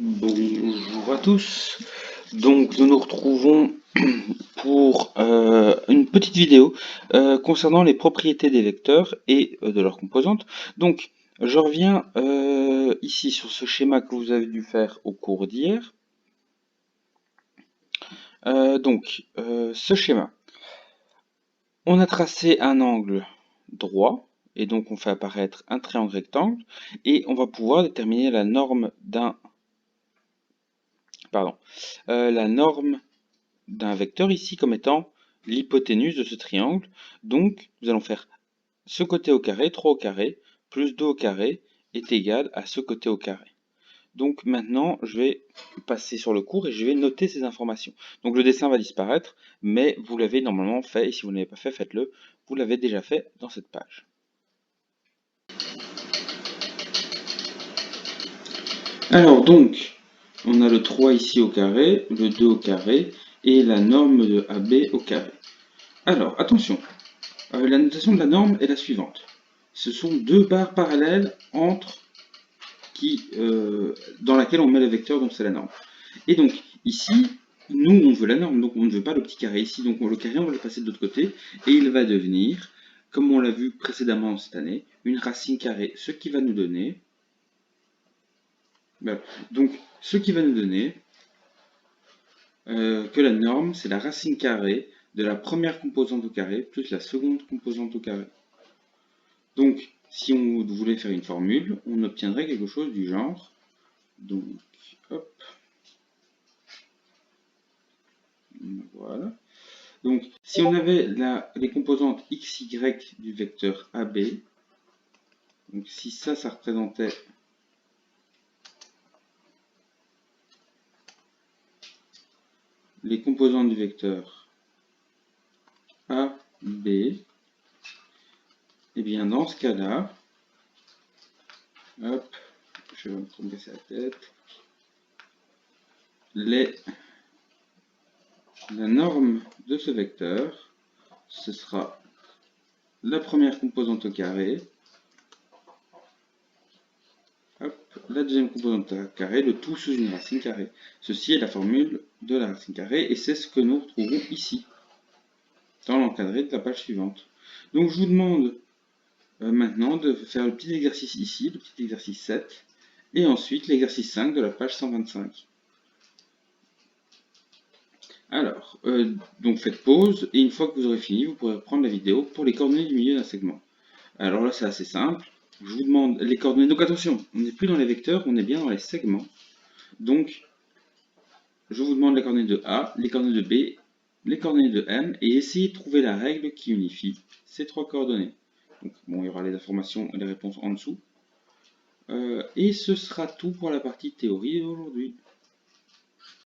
Bonjour à tous. Donc nous nous retrouvons pour une petite vidéo concernant les propriétés des vecteurs et de leurs composantes. Donc je reviens ici sur ce schéma que vous avez dû faire au cours d'hier. Ce schéma, on a tracé un angle droit et donc on fait apparaître un triangle rectangle et on va pouvoir déterminer la norme d'un vecteur ici comme étant l'hypoténuse de ce triangle. Donc nous allons faire ce côté au carré, 3 au carré, plus 2 au carré est égal à ce côté au carré. Donc maintenant je vais passer sur le cours et je vais noter ces informations. Donc le dessin va disparaître, mais vous l'avez normalement fait, et si vous ne l'avez pas fait, faites-le. Vous l'avez déjà fait dans cette page. Alors donc, on a le 3 ici au carré, le 2 au carré, et la norme de AB au carré. Alors, attention, la notation de la norme est la suivante. Ce sont deux barres parallèles dans laquelle on met le vecteur, donc c'est la norme. Et donc, ici, nous, on veut la norme, donc on ne veut pas le petit carré ici. Donc le carré, on va le passer de l'autre côté, et il va devenir, comme on l'a vu précédemment cette année, une racine carrée, ce qui va nous donner... Donc, ce qui va nous donner que la norme, c'est la racine carrée de la première composante au carré plus la seconde composante au carré. Donc, si on voulait faire une formule, on obtiendrait quelque chose du genre, donc, hop, voilà. Donc, si on avait les composantes x, y du vecteur AB, donc si ça représentait les composantes du vecteur AB, et bien dans ce cas-là, hop, je vais me tromper la tête, la norme de ce vecteur, ce sera la première composante au carré, hop, la deuxième composante au carré, le tout sous une racine carrée. Ceci est la formule de la racine carrée et c'est ce que nous retrouvons ici, dans l'encadré de la page suivante. Donc je vous demande maintenant de faire le petit exercice ici, le petit exercice 7, et ensuite l'exercice 5 de la page 125. Alors, donc faites pause, et une fois que vous aurez fini, vous pourrez reprendre la vidéo pour les coordonnées du milieu d'un segment. Alors là, c'est assez simple. Je vous demande les coordonnées. Donc attention, on n'est plus dans les vecteurs, on est bien dans les segments. Donc, je vous demande les coordonnées de A, les coordonnées de B, les coordonnées de M, et essayez de trouver la règle qui unifie ces trois coordonnées. Donc, bon, il y aura les informations et les réponses en dessous. Et ce sera tout pour la partie théorie d'aujourd'hui.